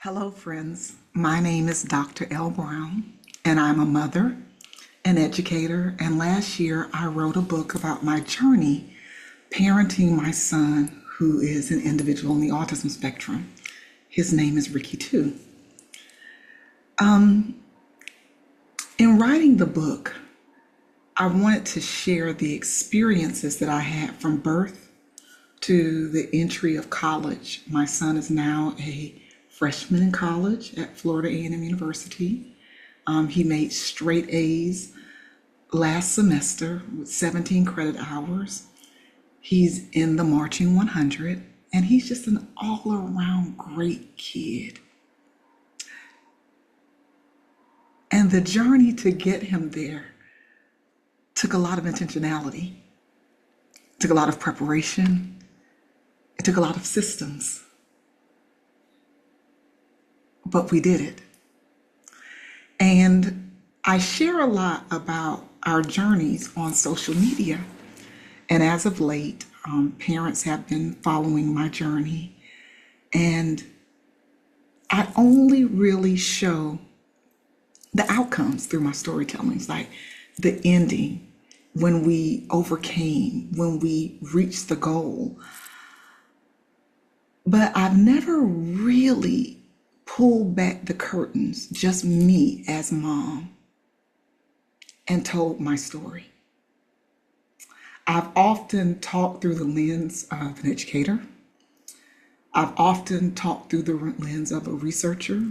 Hello, friends. My name is Dr. L. Brown, and I'm a mother, an educator, and last year I wrote a book about my journey parenting my son, who is an individual on the autism spectrum. His name is Ricky, too. In writing the book, I wanted to share the experiences that I had from birth to the entry of college. My son is now a freshman in college at Florida A&M University. He made straight A's last semester with 17 credit hours. He's in the Marching 100, and he's just an all-around great kid. And the journey to get him there took a lot of intentionality, took a lot of preparation, it took a lot of systems. But we did it. And I share a lot about our journeys on social media. And as of late, parents have been following my journey. And I only really show the outcomes through my storytellings, like the ending, when we overcame, when we reached the goal. But I've never really pulled back the curtains, just me as mom, and told my story. I've often talked through the lens of an educator. I've often talked through the lens of a researcher,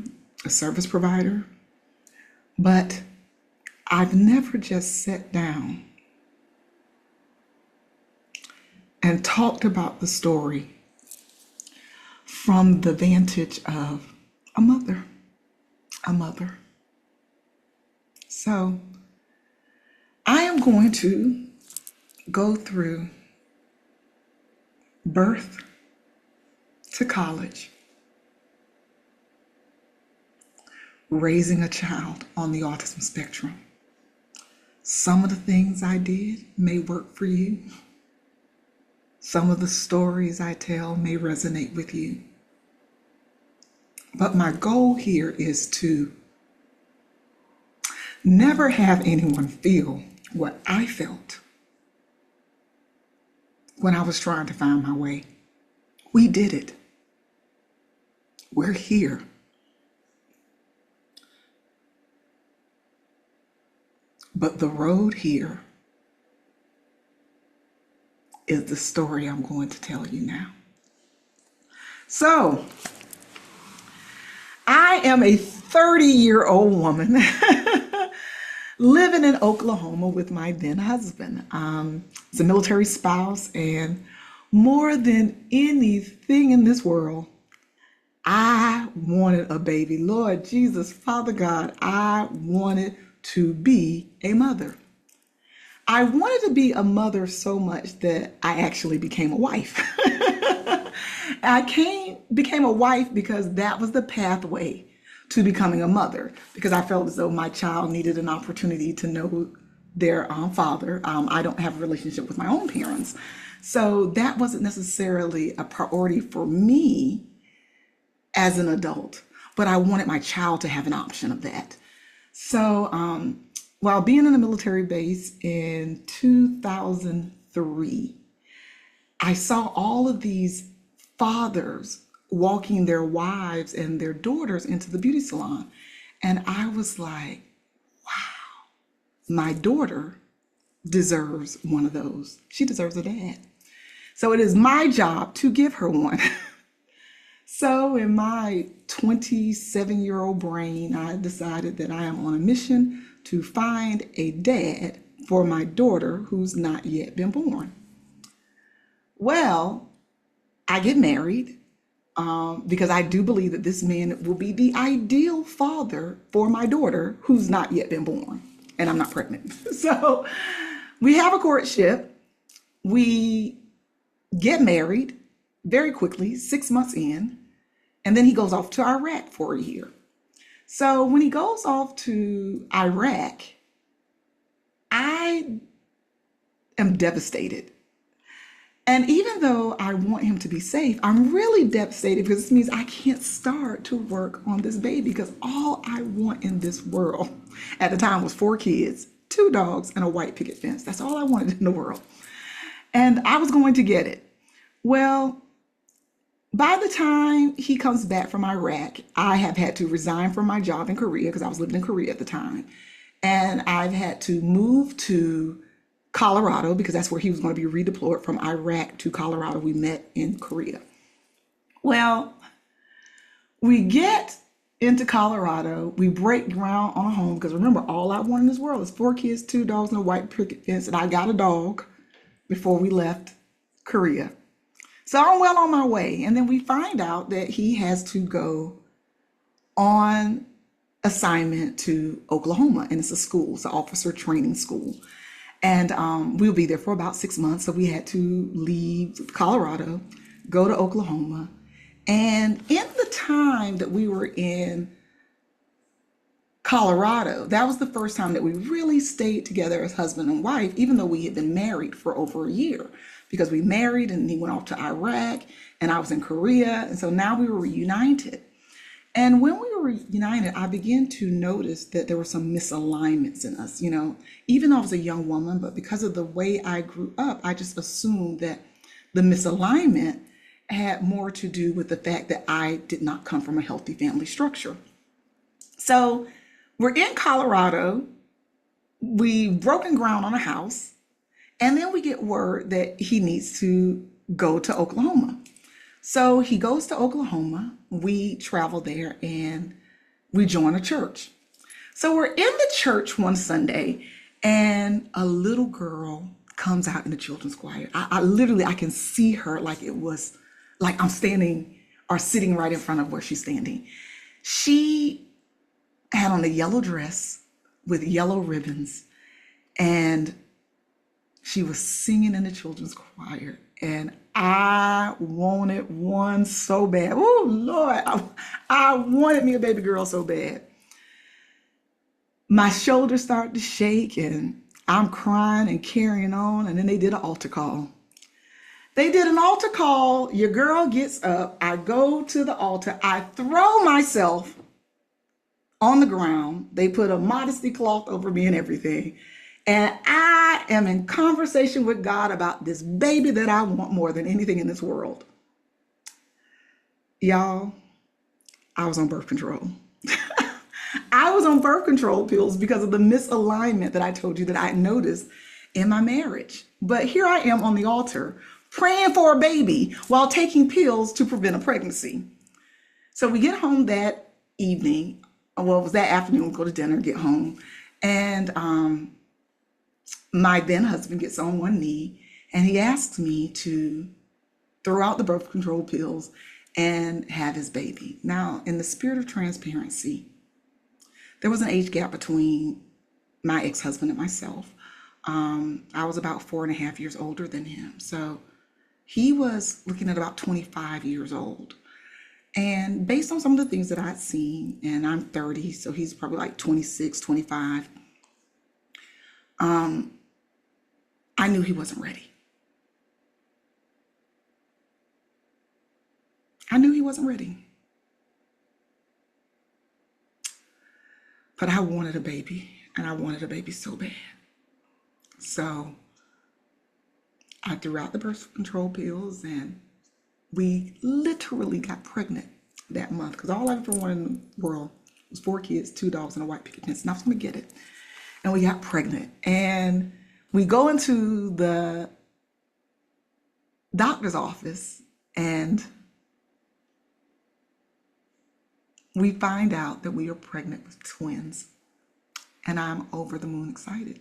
a service provider, but I've never just sat down and talked about the story from the vantage of a mother. So I am going to go through birth to college, raising a child on the autism spectrum. Some of the things I did may work for you. Some of the stories I tell may resonate with you. But my goal here is to never have anyone feel what I felt when I was trying to find my way. We did it. We're here. But the road here is the story I'm going to tell you now. So, I am a 30-year-old woman living in Oklahoma with my then husband. He's a military spouse, and more than anything in this world, I wanted a baby. Lord Jesus, Father God, I wanted to be a mother. I wanted to be a mother so much that I actually became a wife. Became a wife because that was the pathway to becoming a mother, because I felt as though my child needed an opportunity to know their father. I don't have a relationship with my own parents. So that wasn't necessarily a priority for me as an adult, but I wanted my child to have an option of that. So while being in a military base in 2003, I saw all of these fathers walking their wives and their daughters into the beauty salon. And I was like, wow, my daughter deserves one of those. She deserves a dad. So it is my job to give her one. So in my 27-year-old brain, I decided that I am on a mission to find a dad for my daughter who's not yet been born. Well, I get married because I do believe that this man will be the ideal father for my daughter who's not yet been born, and I'm not pregnant. So we have a courtship. We get married very quickly, 6 months in, and then he goes off to Iraq for a year. So when he goes off to Iraq, I am devastated. And even though I want him to be safe, I'm really devastated because this means I can't start to work on this baby because all I want in this world at the time was 4 kids, 2 dogs, and a white picket fence. That's all I wanted in the world. And I was going to get it. Well, by the time he comes back from Iraq, I have had to resign from my job in Korea because I was living in Korea at the time. And I've had to move to Colorado because that's where he was going to be redeployed from Iraq to Colorado. We met in Korea. Well, we get into Colorado, we break ground on a home because remember, all I want in this world is 4 kids, 2 dogs, and a white picket fence. And I got a dog before we left Korea. So I'm well on my way. And then we find out that he has to go on assignment to Oklahoma, and it's a school, it's an officer training school. And we'll be there for about 6 months. So we had to leave Colorado, go to Oklahoma. And in the time that we were in Colorado, that was the first time that we really stayed together as husband and wife, even though we had been married for over a year, because we married and he went off to Iraq and I was in Korea. And so now we were reunited. And when we were reunited, I began to notice that there were some misalignments in us, even though I was a young woman, but because of the way I grew up, I just assumed that the misalignment had more to do with the fact that I did not come from a healthy family structure. So we're in Colorado, we've broken ground on a house, and then we get word that he needs to go to Oklahoma. So he goes to Oklahoma, we travel there, and we join a church. So we're in the church one Sunday, and a little girl comes out in the children's choir. I literally, I can see her like it was like I'm standing or sitting right in front of where she's standing. She had on a yellow dress with yellow ribbons, and she was singing in the children's choir. And I wanted one so bad. Oh, Lord, I wanted me a baby girl so bad. My shoulders started to shake, and I'm crying and carrying on. And then they did an altar call. They did an altar call. Your girl gets up. I go to the altar. I throw myself on the ground. They put a modesty cloth over me and everything. And I am in conversation with God about this baby that I want more than anything in this world. Y'all, I was on birth control. I was on birth control pills because of the misalignment that I told you that I noticed in my marriage. But here I am on the altar praying for a baby while taking pills to prevent a pregnancy. So we get home that evening. Well, it was that afternoon. We go to dinner, get home. And my then husband gets on one knee and he asks me to throw out the birth control pills and have his baby. Now, in the spirit of transparency, there was an age gap between my ex-husband and myself. I was about 4.5 years older than him. So he was looking at about 25 years old. And based on some of the things that I'd seen, and I'm 30, so he's probably like 26, 25, I knew he wasn't ready. I knew he wasn't ready. But I wanted a baby, and I wanted a baby so bad. So I threw out the birth control pills, and we literally got pregnant that month because all I ever wanted in the world was 4 kids, 2 dogs, and a white picket fence. And I was going to get it. And we got pregnant. And we go into the doctor's office, and we find out that we are pregnant with twins. And I'm over the moon excited.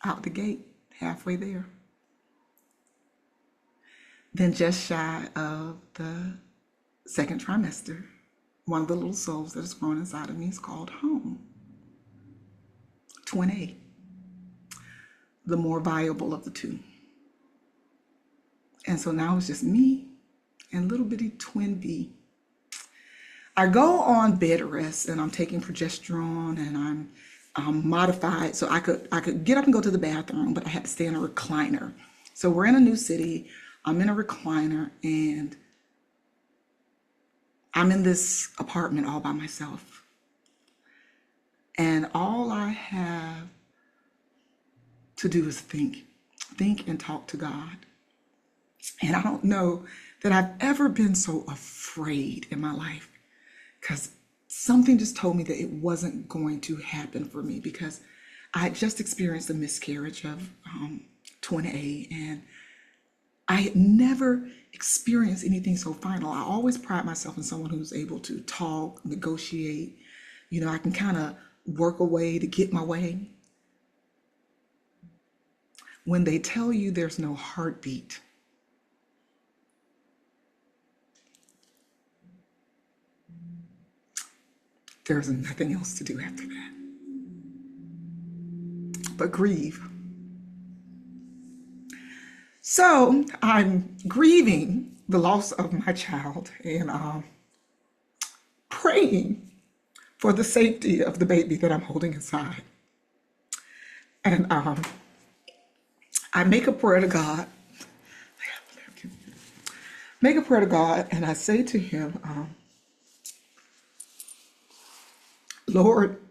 Out the gate, halfway there. Then just shy of the second trimester, one of the little souls that is growing inside of me is called home. Twin A, the more viable of the two. And so now it's just me and little bitty twin B. I go on bed rest and I'm taking progesterone and I'm modified so I could get up and go to the bathroom, but I had to stay in a recliner So we're in a new city. I'm in a recliner and I'm in this apartment all by myself. And all I have to do is think and talk to God. And I don't know that I've ever been so afraid in my life because something just told me that it wasn't going to happen for me because I had just experienced a miscarriage of twin A, and I had never experienced anything so final. I always pride myself in someone who's able to talk, negotiate. You know, I can kind of work a way to get my way. When they tell you there's no heartbeat, there's nothing else to do after that but grieve. So I'm grieving the loss of my child and praying for the safety of the baby that I'm holding inside. And I make a prayer to God. Make a prayer to God, and I say to Him, Lord,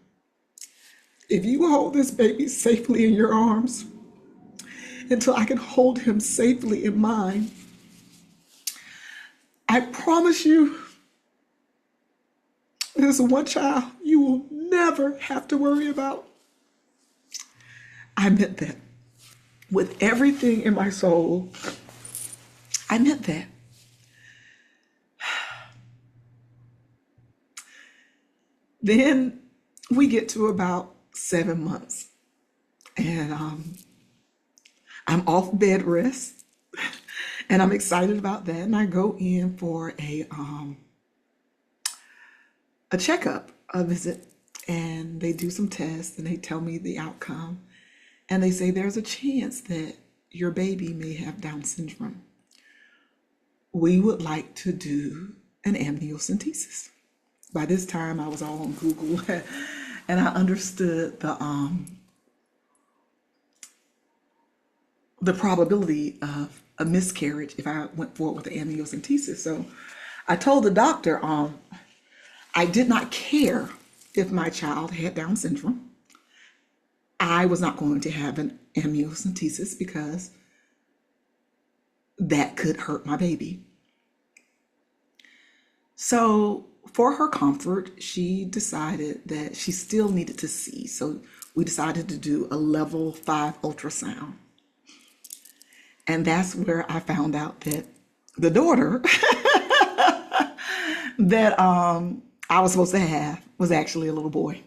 if you hold this baby safely in your arms until I can hold him safely in mine, I promise you, there's one child you will never have to worry about. I meant that with everything in my soul. I meant that. Then we get to about 7 months, and I'm off bed rest, and I'm excited about that. And I go in for a checkup, a visit, and they do some tests, and they tell me the outcome, and they say there's a chance that your baby may have Down syndrome. We would like to do an amniocentesis. By this time, I was all on Google, and I understood the probability of a miscarriage if I went forward with the amniocentesis. So I told the doctor I did not care if my child had Down syndrome. I was not going to have an amniocentesis because that could hurt my baby. So for her comfort, she decided that she still needed to see. So we decided to do a level 5 ultrasound. And that's where I found out that the daughter that I was supposed to have was actually a little boy.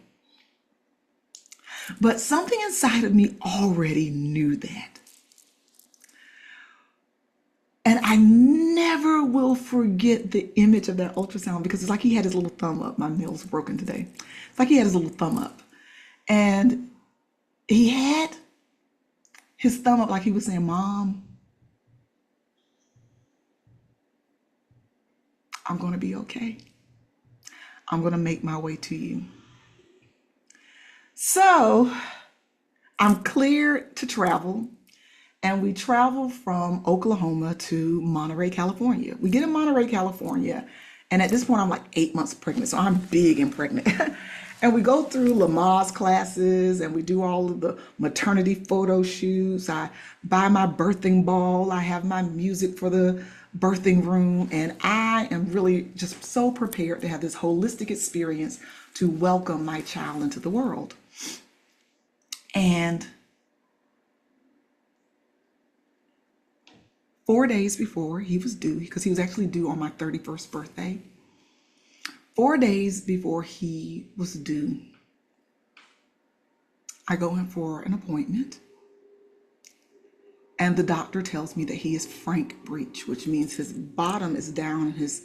But something inside of me already knew that. And I never will forget the image of that ultrasound because it's like he had his little thumb up. My nail's broken today. It's like he had his little thumb up. And he had his thumb up like he was saying, Mom, I'm going to be okay. I'm going to make my way to you. So I'm cleared to travel. And we travel from Oklahoma to Monterey, California. We get in Monterey, California. And at this point, I'm like 8 months pregnant. So I'm big and pregnant. And we go through Lamaze classes and we do all of the maternity photo shoots. I buy my birthing ball. I have my music for the birthing room. And I am really just so prepared to have this holistic experience to welcome my child into the world. And 4 days before he was due, because he was actually due on my 31st birthday, 4 days before he was due, I go in for an appointment, and the doctor tells me that he is frank breech, which means his bottom is down and his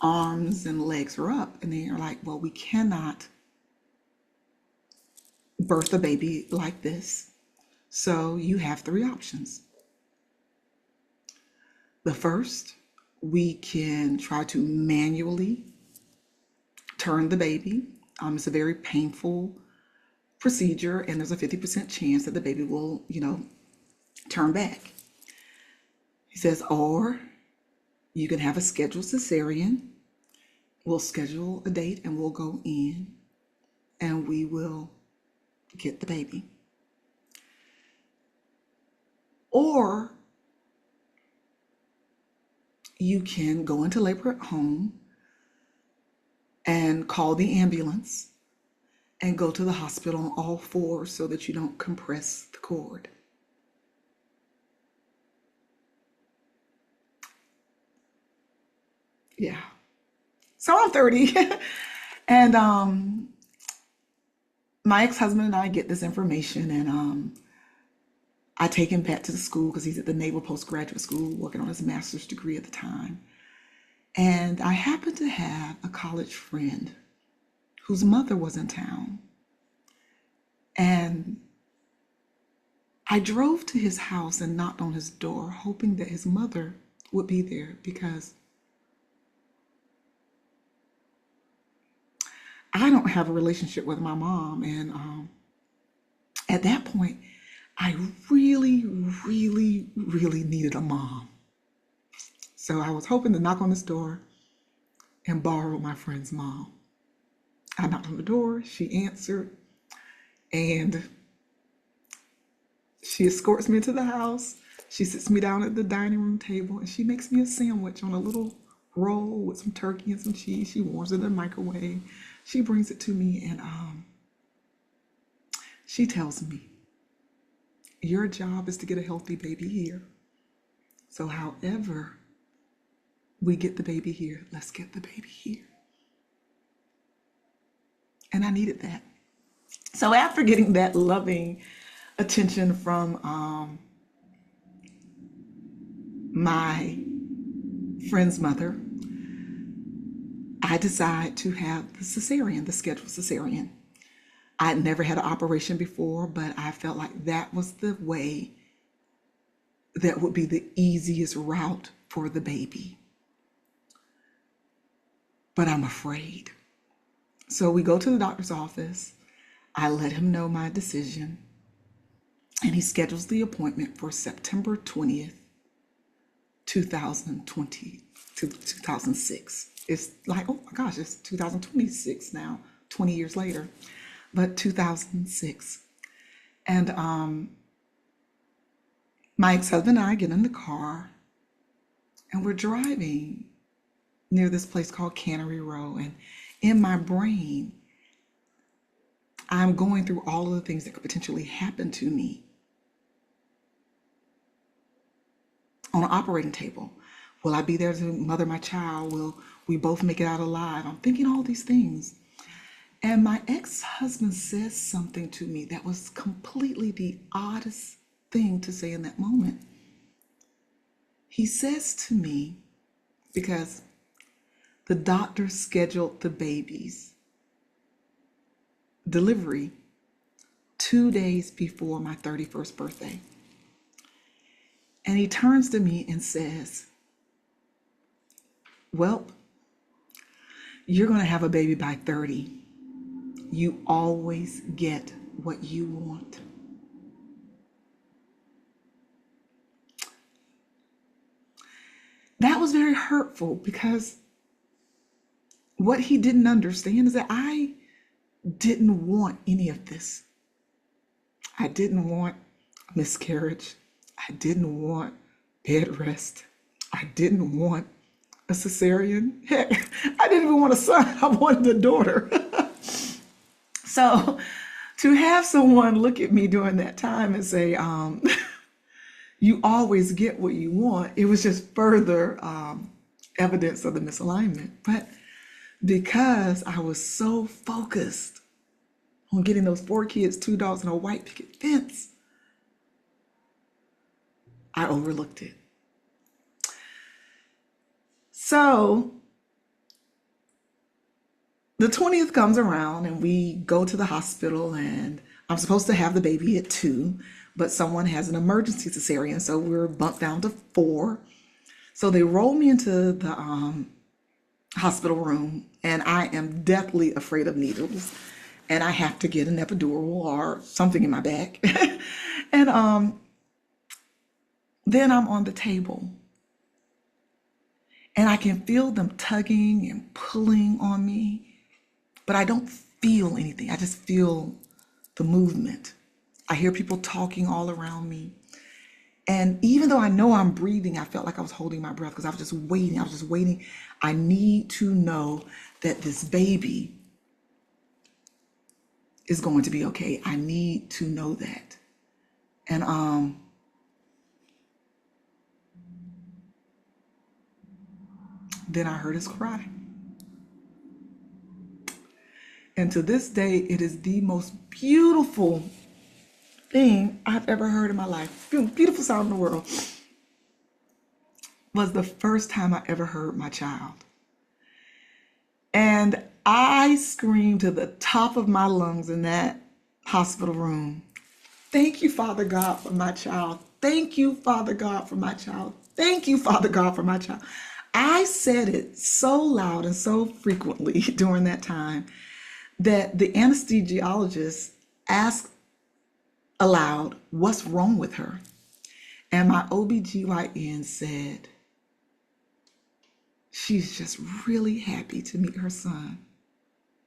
arms and legs are up. And they're like, well, we cannot birth a baby like this. So you have 3 options. The first, we can try to manually turn the baby. It's a very painful procedure, and there's a 50% chance that the baby will, turn back. He says, or you can have a scheduled cesarean. We'll schedule a date and we'll go in and we will get the baby. Or you can go into labor at home and call the ambulance and go to the hospital on all fours so that you don't compress the cord. Yeah. So I'm 30 and my ex-husband and I get this information, and I take him back to the school because he's at the Naval Postgraduate School working on his master's degree at the time. And I happen to have a college friend whose mother was in town. And I drove to his house and knocked on his door, hoping that his mother would be there, because I don't have a relationship with my mom. And at that point, I really, really, really needed a mom. So I was hoping to knock on his door and borrow my friend's mom. I knocked on the door, she answered, and she escorts me into the house. She sits me down at the dining room table and she makes me a sandwich on a little roll with some turkey and some cheese. She warms it in the microwave. She brings it to me, and she tells me, your job is to get a healthy baby here. So however we get the baby here, let's get the baby here. And I needed that. So after getting that loving attention from my friend's mother, I decide to have the cesarean, the scheduled cesarean. I'd never had an operation before, but I felt like that was the way that would be the easiest route for the baby. But I'm afraid. So we go to the doctor's office. I let him know my decision, and he schedules the appointment for September 20th, 2020 to 2006. It's like, oh my gosh, it's 2026 now, 20 years later, but 2006. And my ex-husband and I get in the car and we're driving near this place called Cannery Row. And in my brain, I'm going through all of the things that could potentially happen to me on an operating table. Will I be there to mother my child? Will we both make it out alive? I'm thinking all these things. And my ex-husband says something to me that was completely the oddest thing to say in that moment. He says to me, because the doctor scheduled the baby's delivery 2 days before my 31st birthday. And he turns to me and says, well, you're going to have a baby by 30. You always get what you want. That was very hurtful, because what he didn't understand is that I didn't want any of this. I didn't want miscarriage. I didn't want bed rest. I didn't want a cesarean. Heck, I didn't even want a son. I wanted a daughter. So to have someone look at me during that time and say, you always get what you want, it was just further evidence of the misalignment. But because I was so focused on getting those 4 kids, 2 dogs, and a white picket fence, I overlooked it. So the 20th comes around and we go to the hospital, and I'm supposed to have the baby at 2, but someone has an emergency cesarean, so we're bumped down to 4. So they roll me into the hospital room, and I am deathly afraid of needles, and I have to get an epidural or something in my back. And then I'm on the table And I can feel them tugging and pulling on me, but I don't feel anything. I just feel the movement. I hear people talking all around me. And even though I know I'm breathing, I felt like I was holding my breath because I was just waiting. I was just waiting. I need to know that this baby is going to be okay. I need to know that. And then I heard his cry. And to this day, it is the most beautiful thing I've ever heard in my life. Beautiful sound in the world. Was the first time I ever heard my child. And I screamed to the top of my lungs in that hospital room. Thank you, Father God, for my child. Thank you, Father God, for my child. Thank you, Father God, for my child. I said it so loud and so frequently during that time that the anesthesiologist asked aloud, what's wrong with her? And my OBGYN said, she's just really happy to meet her son.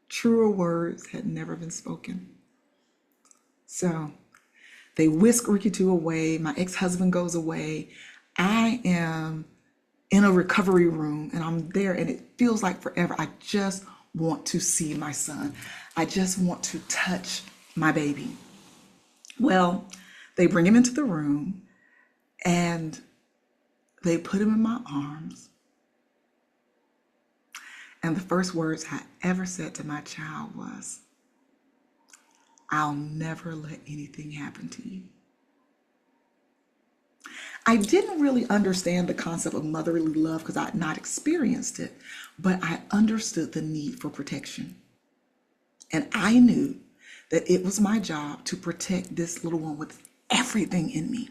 Truer words had never been spoken. So they whisk Ricky 2 away. My ex-husband goes away. I am in a recovery room and I'm there and it feels like forever. I just want to see my son. I just want to touch my baby. Well, they bring him into the room and they put him in my arms. And the first words I ever said to my child was, I'll never let anything happen to you. I didn't really understand the concept of motherly love because I had not experienced it, but I understood the need for protection. And I knew that it was my job to protect this little one with everything in me.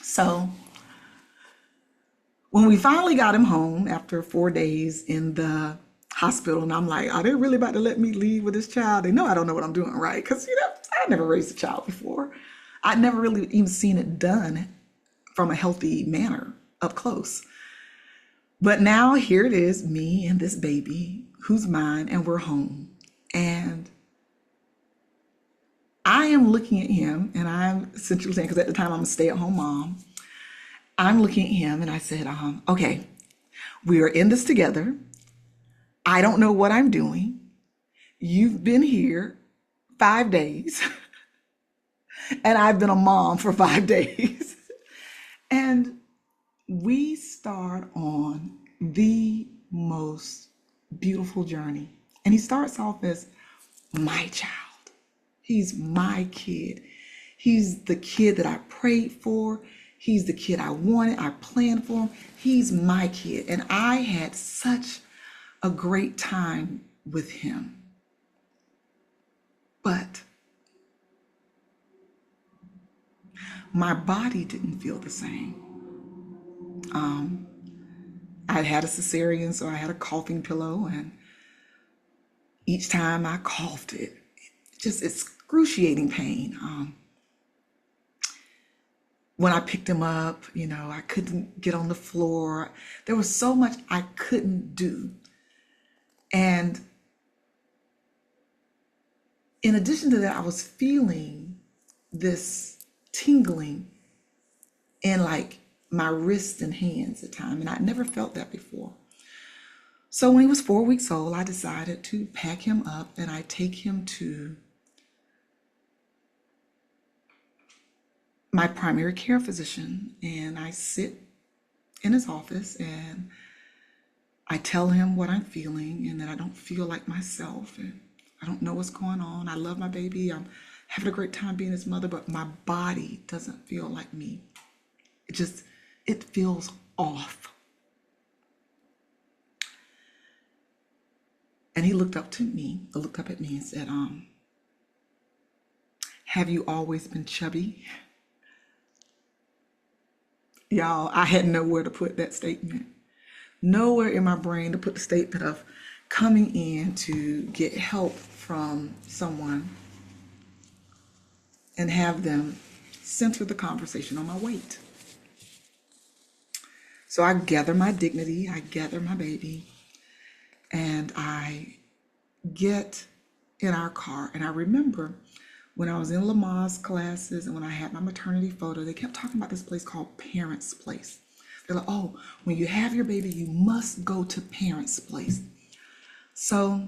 So when we finally got him home after 4 days in the hospital, and I'm like, are they really about to let me leave with this child? They know I don't know what I'm doing, right? Because, I never raised a child before. I'd never really even seen it done from a healthy manner up close. But now here it is, me and this baby who's mine, and we're home. And I am looking at him, and I'm essentially saying, because at the time I'm a stay-at-home mom, I'm looking at him and I said, okay, we are in this together. I don't know what I'm doing. You've been here 5 days and I've been a mom for 5 days. And we start on the most beautiful journey. And he starts off as my child. He's my kid. He's the kid that I prayed for. He's the kid I wanted. I planned for him. He's my kid. And I had such a great time with him. But my body didn't feel the same. I had a cesarean, so I had a coughing pillow, and each time I coughed, it just excruciating pain. When I picked him up, I couldn't get on the floor. There was so much I couldn't do. And in addition to that, I was feeling this tingling in like my wrists and hands at times, and I'd never felt that before. So when he was 4 weeks old, I decided to pack him up and I take him to my primary care physician, and I sit in his office and I tell him what I'm feeling and that I don't feel like myself and I don't know what's going on. I love my baby. I'm having a great time being his mother, but my body doesn't feel like me. It feels off. And he looked up at me and said, have you always been chubby? Y'all, I had nowhere to put that statement. Nowhere in my brain to put the statement of coming in to get help from someone and have them center the conversation on my weight. So I gather my dignity, I gather my baby, and I get in our car. And I remember when I was in Lamaze classes and when I had my maternity photo, they kept talking about this place called Parents Place. They're like, oh, when you have your baby, you must go to Parents Place. So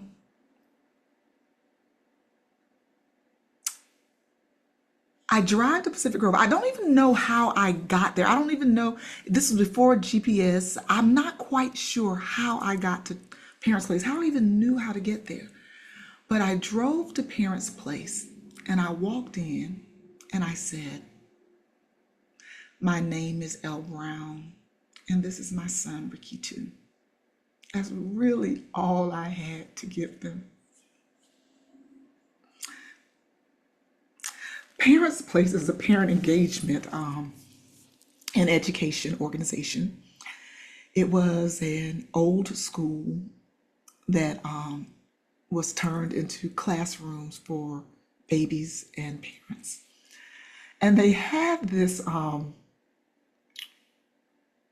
I drive to Pacific Grove. I don't even know how I got there. I don't even know. This was before GPS. I'm not quite sure how I got to Parents Place, how I even knew how to get there. But I drove to Parents Place and I walked in and I said, my name is Elle Brown and this is my son, Ricky too. That's really all I had to give them. Parents Place is a parent engagement and education organization. It was an old school that was turned into classrooms for babies and parents. And they had this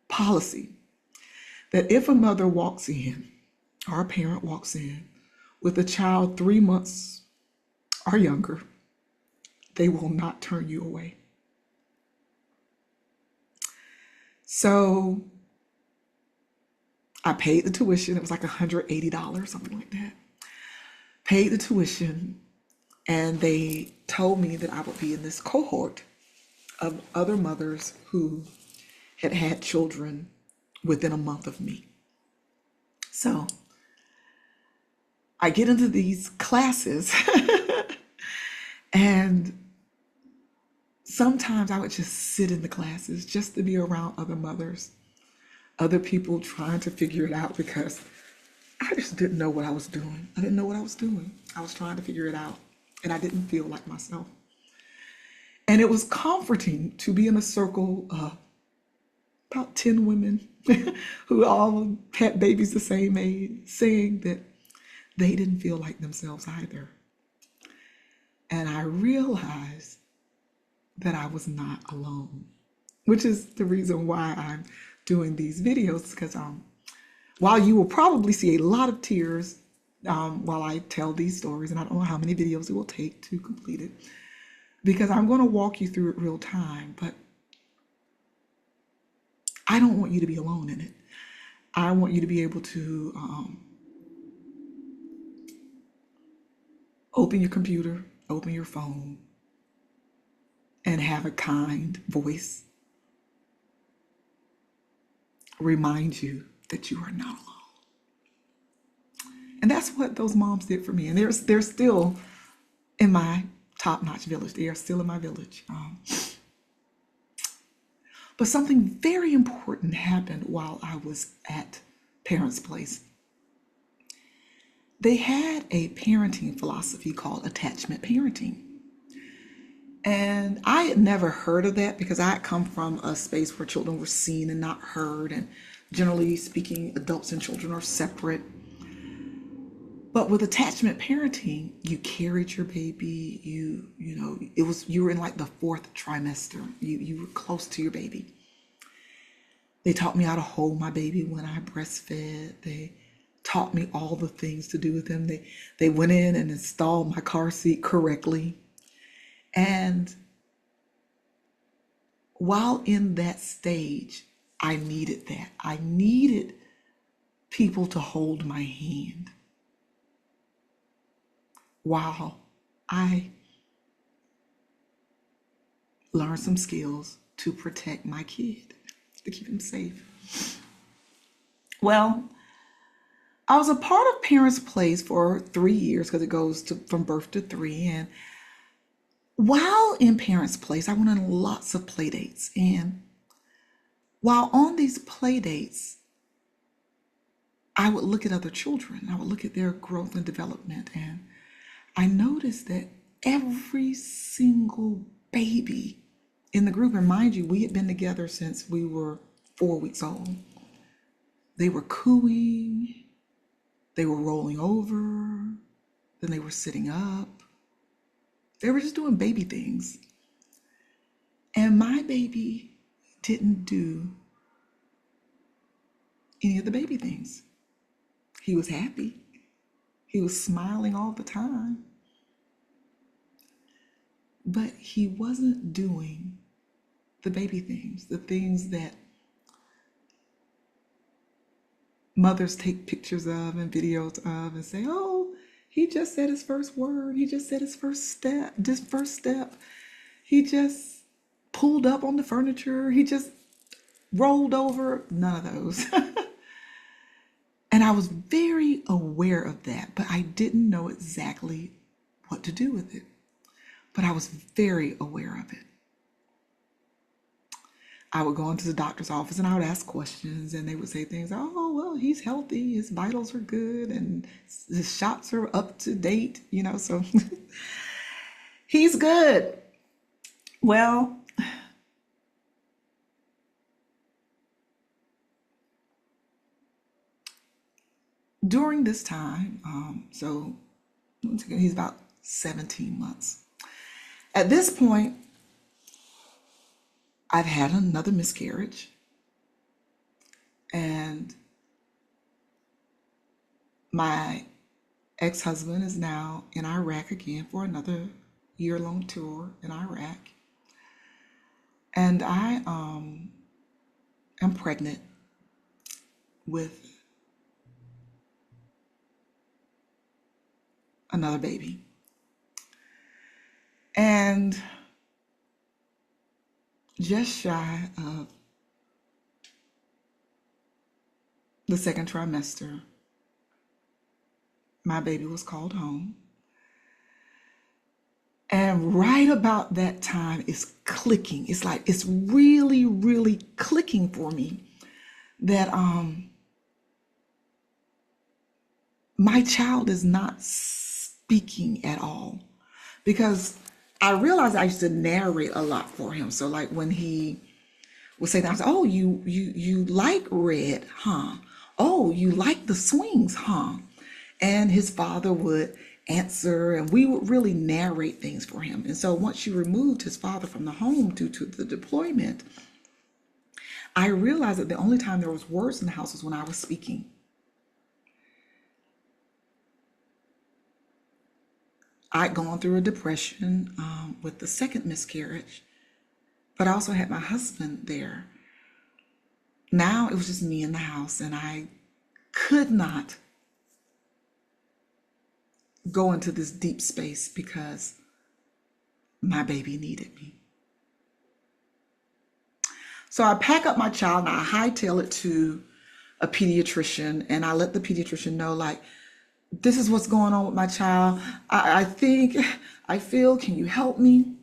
policy that if a mother walks in or a parent walks in with a child 3 months or younger, they will not turn you away. So I paid the tuition. It was like $180, something like that. Paid the tuition, and they told me that I would be in this cohort of other mothers who had had children within a month of me. So I get into these classes and sometimes I would just sit in the classes just to be around other mothers, other people trying to figure it out because I just didn't know what I was doing. I didn't know what I was doing. I was trying to figure it out and I didn't feel like myself. And it was comforting to be in a circle of about 10 women who all had babies the same age, saying that they didn't feel like themselves either. And I realized that I was not alone, which is the reason why I'm doing these videos, because while you will probably see a lot of tears while I tell these stories, and I don't know how many videos it will take to complete it, because I'm going to walk you through it real time, but I don't want you to be alone in it. I want you to be able to open your computer, open your phone, and have a kind voice remind you that you are not alone. And that's what those moms did for me. And they're still in my top-notch village. They are still in my village. But something very important happened while I was at Parents Place. They had a parenting philosophy called attachment parenting. And I had never heard of that because I had come from a space where children were seen and not heard. And generally speaking, adults and children are separate. But with attachment parenting, you carried your baby, you were in like the 4th trimester. You were close to your baby. They taught me how to hold my baby when I breastfed. They taught me all the things to do with them. They went in and installed my car seat correctly. And while in that stage, I needed that. I needed people to hold my hand while I learned some skills to protect my kid, to keep him safe. Well, I was a part of Parents Place for 3 years because it goes from birth to 3. And while in Parents Place, I went on lots of play dates. And while on these play dates, I would look at other children. I would look at their growth and development. And I noticed that every single baby in the group, and mind you, we had been together since we were 4 weeks old. They were cooing, they were rolling over, then they were sitting up. They were just doing baby things. And my baby didn't do any of the baby things. He was happy. He was smiling all the time. But he wasn't doing the baby things, the things that mothers take pictures of and videos of and say, oh, he just said his first word. He just said his first step, this first step. He just pulled up on the furniture. He just rolled over. None of those. And I was very aware of that, but I didn't know exactly what to do with it. But I was very aware of it. I would go into the doctor's office and I would ask questions, and they would say things, oh, well, he's healthy, his vitals are good, and his shots are up to date, so he's good. Well, during this time, so once again, he's about 17 months. At this point, I've had another miscarriage, and my ex-husband is now in Iraq again for another year-long tour in Iraq. And I am pregnant with another baby. And just shy of the second trimester, my baby was called home. And right about that time, it's clicking. It's like, it's really, really clicking for me that my child is not speaking at all. Because I realized I used to narrate a lot for him. So like when he would say things, oh, you like red, huh? Oh, you like the swings, huh? And his father would answer, and we would really narrate things for him. And so once you removed his father from the home due to the deployment, I realized that the only time there was words in the house was when I was speaking. I'd gone through a depression with the second miscarriage, but I also had my husband there. Now it was just me in the house, and I could not go into this deep space because my baby needed me. So I pack up my child and I hightail it to a pediatrician, and I let the pediatrician know, like, this is what's going on with my child. I feel, can you help me?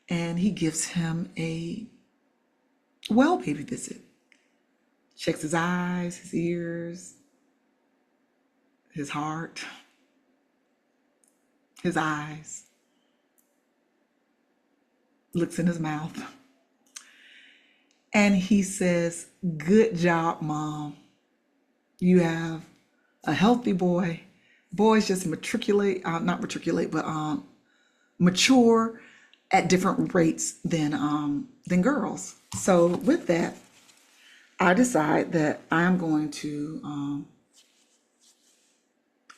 And he gives him a well baby visit. Checks his eyes, his ears, his heart, his eyes, looks in his mouth. And he says, good job, Mom. You have a healthy boy. Boys just mature at different rates than girls. So with that, I decide that I'm going to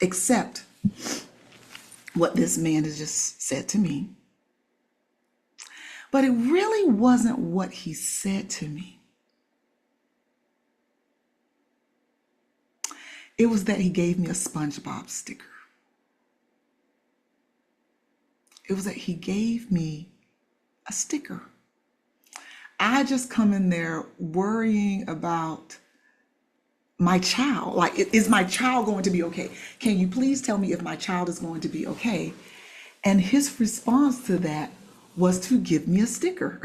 accept what this man has just said to me. But it really wasn't what he said to me. It was that he gave me a SpongeBob sticker. It was that he gave me a sticker. I just come in there worrying about my child. Like, is my child going to be okay? Can you please tell me if my child is going to be okay? And his response to that was to give me a sticker.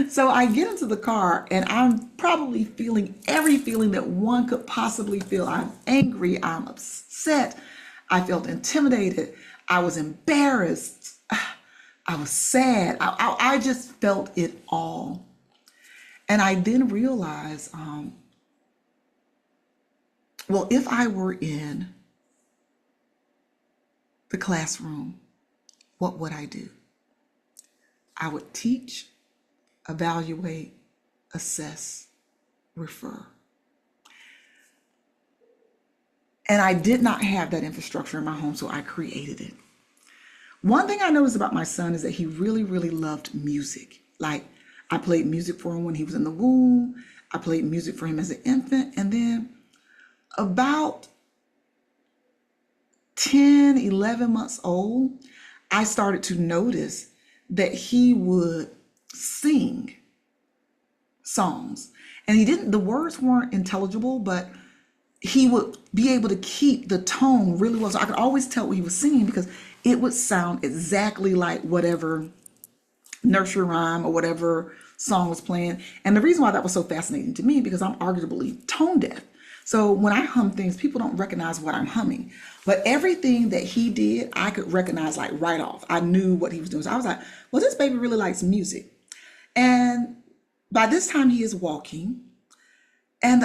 So I get into the car and I'm probably feeling every feeling that one could possibly feel. I'm angry, I'm upset, I felt intimidated, I was embarrassed, I was sad, I just felt it all. And I then realized, well, if I were in the classroom, what would I do? I would teach, evaluate, assess, refer. And I did not have that infrastructure in my home, so I created it. One thing I noticed about my son is that he really, really loved music. Like, I played music for him when he was in the womb. I played music for him as an infant. And then about 10, 11 months old, I started to notice that he would sing songs. And the words weren't intelligible, but he would be able to keep the tone really well. So I could always tell what he was singing because it would sound exactly like whatever nursery rhyme or whatever song was playing. And the reason why that was so fascinating to me, because I'm arguably tone deaf. So when I hum things, people don't recognize what I'm humming. But everything that he did, I could recognize like right off. I knew what he was doing. So I was like, well, this baby really likes music. And by this time he is walking. And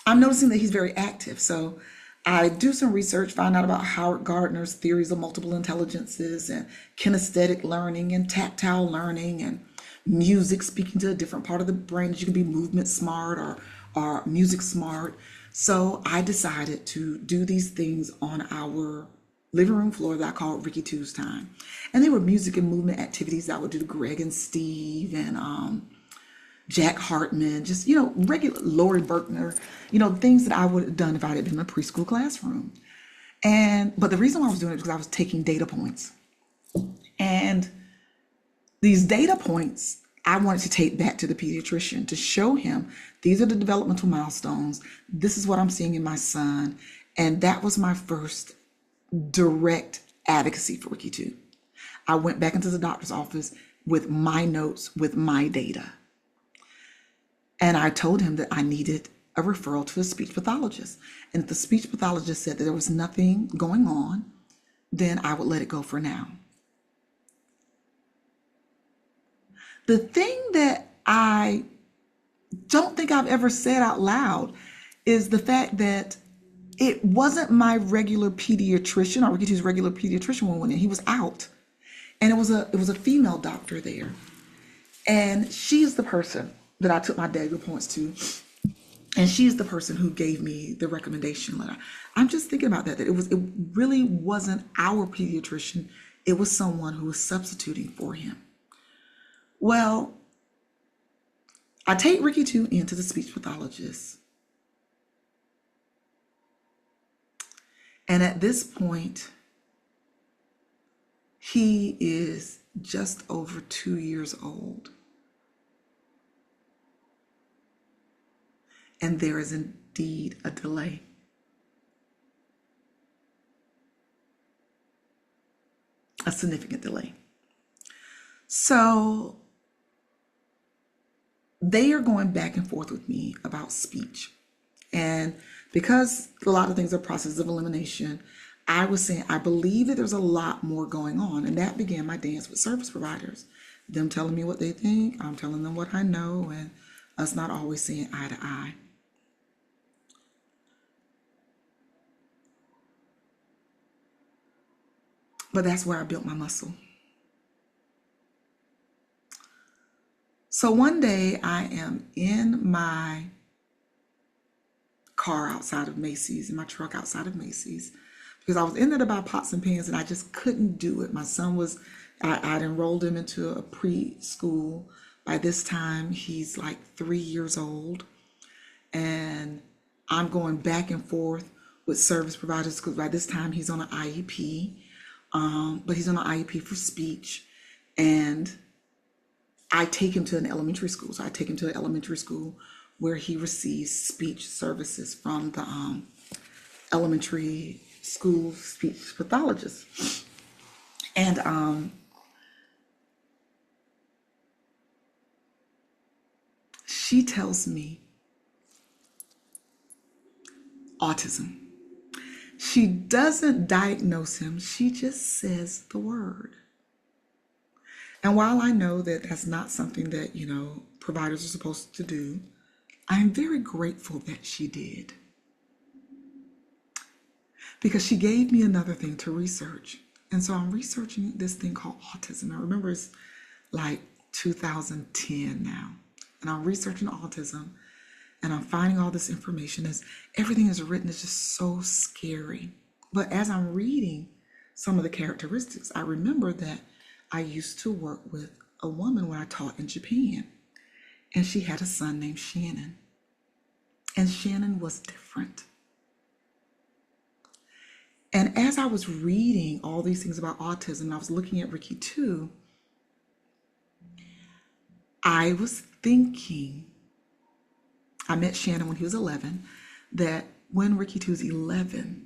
I'm noticing that he's very active. So I do some research, find out about Howard Gardner's theories of multiple intelligences and kinesthetic learning and tactile learning and music, speaking to a different part of the brain, that you can be movement smart or music smart. So I decided to do these things on our living room floor that I called Ricky Two's Time. And they were music and movement activities that I would do to Greg and Steve and Jack Hartman, just, regular Lori Berkner, things that I would have done if I had been in a preschool classroom. But the reason why I was doing it is because I was taking data points. And these data points, I wanted to take back to the pediatrician to show him these are the developmental milestones. This is what I'm seeing in my son. And that was my first direct advocacy for Ricky 2. I went back into the doctor's office with my notes, with my data. And I told him that I needed a referral to a speech pathologist. And if the speech pathologist said that there was nothing going on, then I would let it go for now. The thing that I don't think I've ever said out loud is the fact that it wasn't my regular pediatrician, or Ricky 2's regular pediatrician when we went in. He was out. And it was a female doctor there. And she is the person that I took my data points to. And she's the person who gave me the recommendation letter. I'm just thinking about that it really wasn't our pediatrician. It was someone who was substituting for him. Well, I take Ricky 2 into the speech pathologist. And at this point, he is just over 2 years old. And there is indeed a delay. A significant delay. So they are going back and forth with me about speech. And because a lot of things are processes of elimination, I was saying, I believe that there's a lot more going on. And that began my dance with service providers. Them telling me what they think, I'm telling them what I know, and us not always seeing eye to eye. But that's where I built my muscle. So one day I am in my car outside of Macy's, in my truck outside of Macy's, because I was in there to buy pots and pans and I just couldn't do it. My son I'd enrolled him into a preschool. By this time, he's like 3 years old. And I'm going back and forth with service providers because by this time he's on an IEP. But he's on an IEP for speech. And I take him to an elementary school. So I take him to an elementary school where he receives speech services from the elementary school speech pathologist. And she tells me autism. She doesn't diagnose him. She just says the word. And while I know that that's not something that, providers are supposed to do, I am very grateful that she did. Because she gave me another thing to research. And so I'm researching this thing called autism. I remember it's like 2010 now. And I'm researching autism. and I'm finding all this information. As everything is written, it's just so scary. But as I'm reading some of the characteristics, I remember that I used to work with a woman when I taught in Japan, and she had a son named Shannon. And Shannon was different. And as I was reading all these things about autism, I was looking at Ricky too, I was thinking, I met Shannon when he was 11, that when Ricky 2 is 11,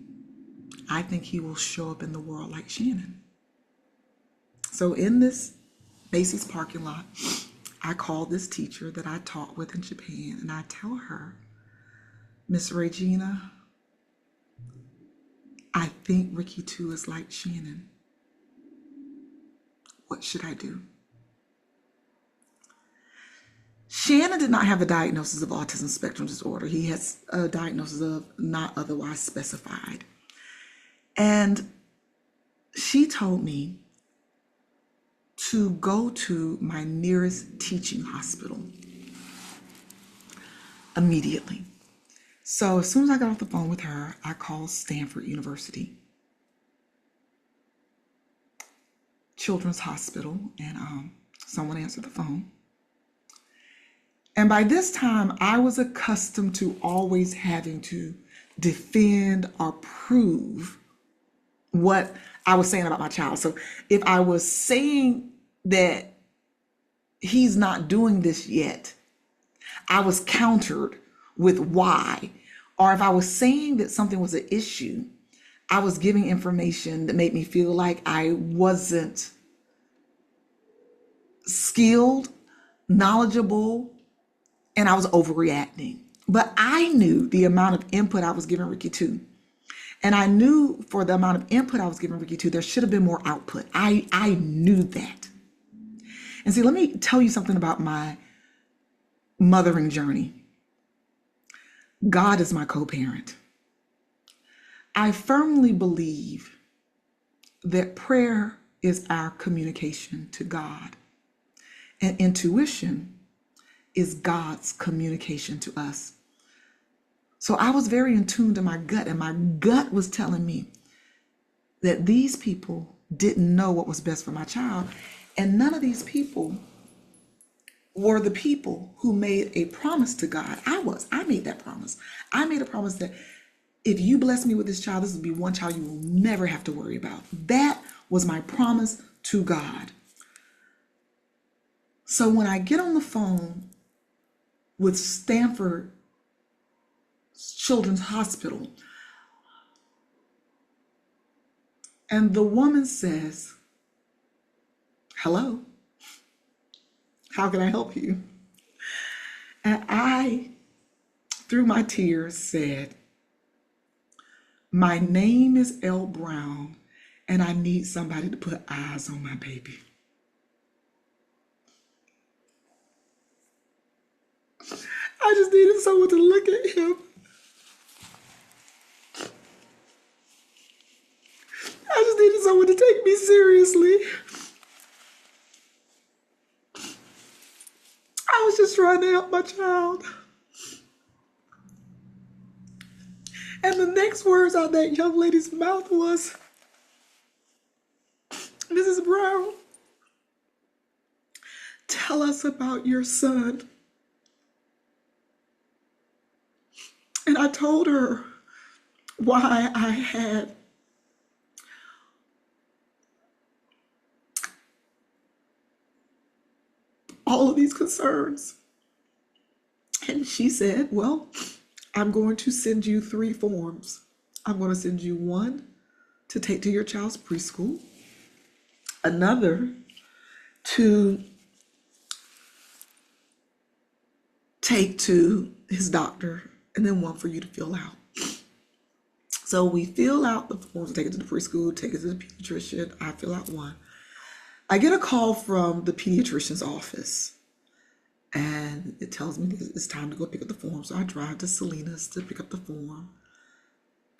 I think he will show up in the world like Shannon. So in this Macy's parking lot, I called this teacher that I taught with in Japan, and I tell her, Miss Regina, I think Ricky 2 is like Shannon. What should I do? Shannon did not have a diagnosis of autism spectrum disorder. He has a diagnosis of not otherwise specified. And she told me to go to my nearest teaching hospital immediately. So as soon as I got off the phone with her, I called Stanford University Children's Hospital, and someone answered the phone. And by this time, I was accustomed to always having to defend or prove what I was saying about my child. So if I was saying that he's not doing this yet, I was countered with why. Or if I was saying that something was an issue, I was giving information that made me feel like I wasn't skilled, knowledgeable, and I was overreacting. But I knew the amount of input I was giving Ricky 2. And I knew for the amount of input I was giving Ricky 2, there should have been more output. I knew that. And see, let me tell you something about my mothering journey. God is my co-parent. I firmly believe that prayer is our communication to God, and intuition is God's communication to us. So I was very in tune to my gut, and my gut was telling me that these people didn't know what was best for my child. And none of these people were the people who made a promise to God. I made that promise. I made a promise that if you bless me with this child, this will be one child you will never have to worry about. That was my promise to God. So when I get on the phone with Stanford Children's Hospital, and the woman says, "Hello, how can I help you?" And I, through my tears, said, "My name is L. Brown, and I need somebody to put eyes on my baby." I just needed someone to look at him. I just needed someone to take me seriously. I was just trying to help my child. And the next words out that young lady's mouth was, "Mrs. Brown, tell us about your son." And I told her why I had all of these concerns. And she said, "Well, I'm going to send you 3 forms. I'm going to send you one to take to your child's preschool, another to take to his doctor, and then one for you to fill out." So we fill out the forms, take it to the preschool, take it to the pediatrician. I fill out one. I get a call from the pediatrician's office, and it tells me it's time to go pick up the form. So I drive to Salinas to pick up the form.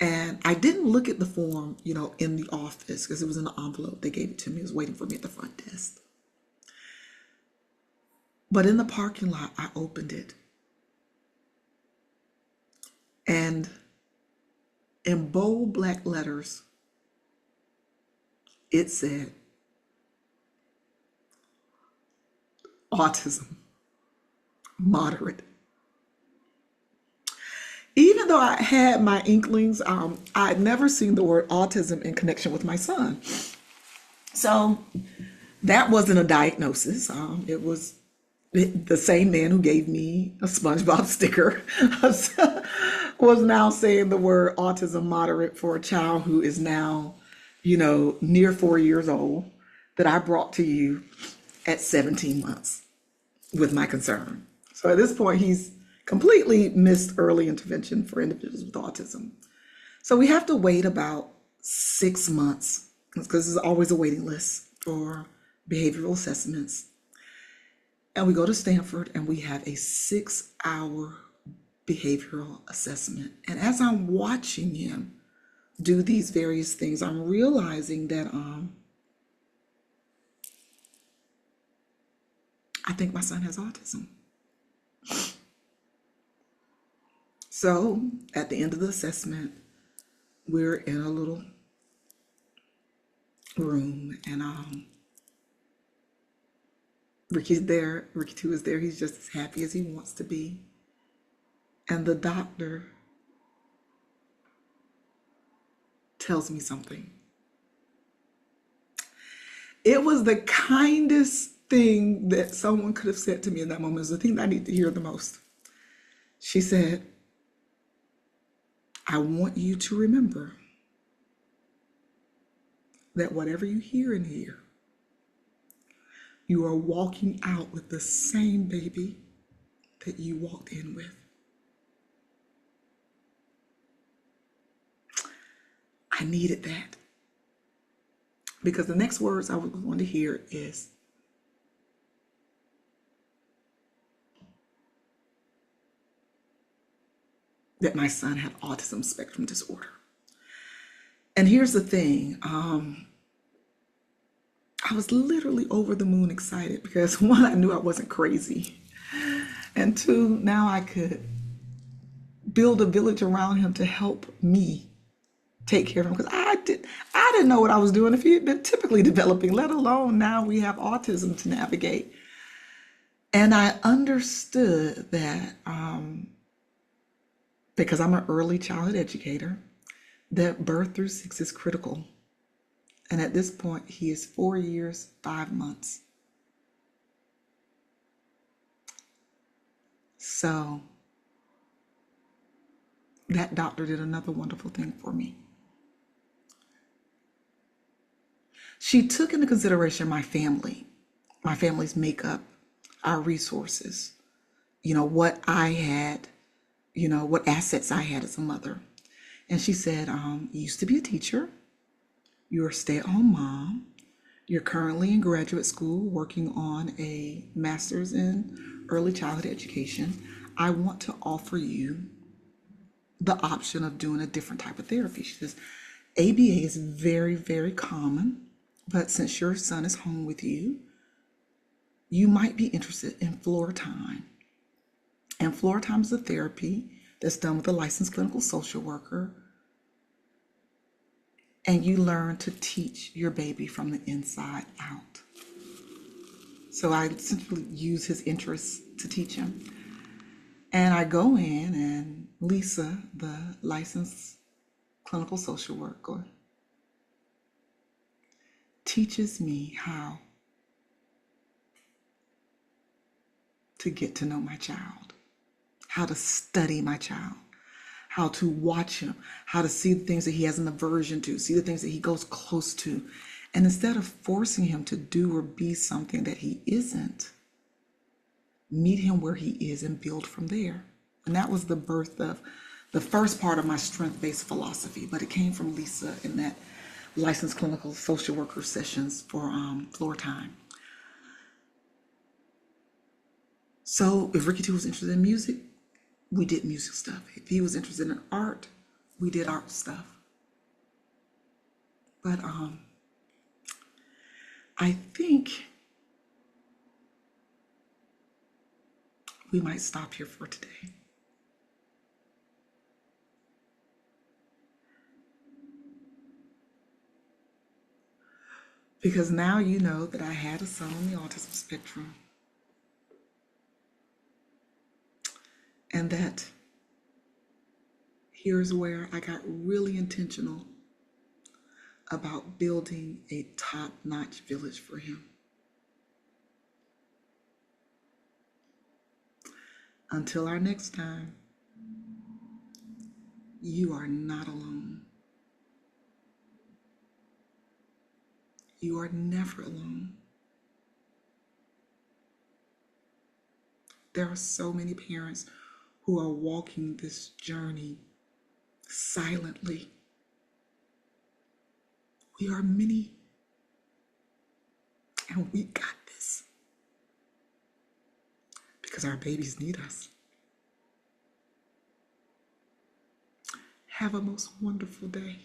And I didn't look at the form, in the office, because it was in the envelope. They gave it to me. It was waiting for me at the front desk. But in the parking lot, I opened it. And in bold black letters, it said, autism, moderate. Even though I had my inklings, I had never seen the word autism in connection with my son. So that wasn't a diagnosis. It was the same man who gave me a SpongeBob sticker was now saying the word autism moderate for a child who is now, near 4 years old, that I brought to you at 17 months with my concern. So at this point, he's completely missed early intervention for individuals with autism. So we have to wait about 6 months because there's always a waiting list for behavioral assessments. And we go to Stanford and we have a 6-hour behavioral assessment. And as I'm watching him do these various things, I'm realizing that I think my son has autism. So at the end of the assessment, we're in a little room and Ricky's there. Ricky too is there. He's just as happy as he wants to be. And the doctor tells me something. It was the kindest thing that someone could have said to me in that moment. It's the thing that I need to hear the most. She said, I want you to remember that whatever you hear in here, you are walking out with the same baby that you walked in with. I needed that. Because the next words I was going to hear is, that my son had autism spectrum disorder. And here's the thing. I was literally over the moon excited because one, I knew I wasn't crazy. And two, now I could build a village around him to help me take care of him, because I didn't know what I was doing if he had been typically developing, let alone now we have autism to navigate. And I understood that because I'm an early childhood educator, that birth through 6 is critical. And at this point, he is 4 years, 5 months. So that doctor did another wonderful thing for me. She took into consideration my family, my family's makeup, our resources, what I had, what assets I had as a mother. And she said, you used to be a teacher. You're a stay-at-home mom. You're currently in graduate school working on a master's in early childhood education. I want to offer you the option of doing a different type of therapy. She says, ABA is very, very common, but since your son is home with you, you might be interested in floor time. And floor time is a therapy that's done with a licensed clinical social worker. And you learn to teach your baby from the inside out. So I essentially use his interests to teach him. And I go in and Lisa, the licensed clinical social worker, teaches me how to get to know my child, how to study my child, how to watch him, how to see the things that he has an aversion to, see the things that he goes close to. And instead of forcing him to do or be something that he isn't, meet him where he is and build from there. And that was the birth of the first part of my strength-based philosophy, but it came from Lisa in that licensed clinical social worker sessions for floor time. So if Ricky T was interested in music, we did music stuff. If he was interested in art, we did art stuff. But I think we might stop here for today. Because now you know that I had a son on the autism spectrum, and that here's where I got really intentional about building a top-notch village for him. Until our next time, you are not alone. You are never alone. There are so many parents who are walking this journey silently. We are many, and we got this because our babies need us. Have a most wonderful day.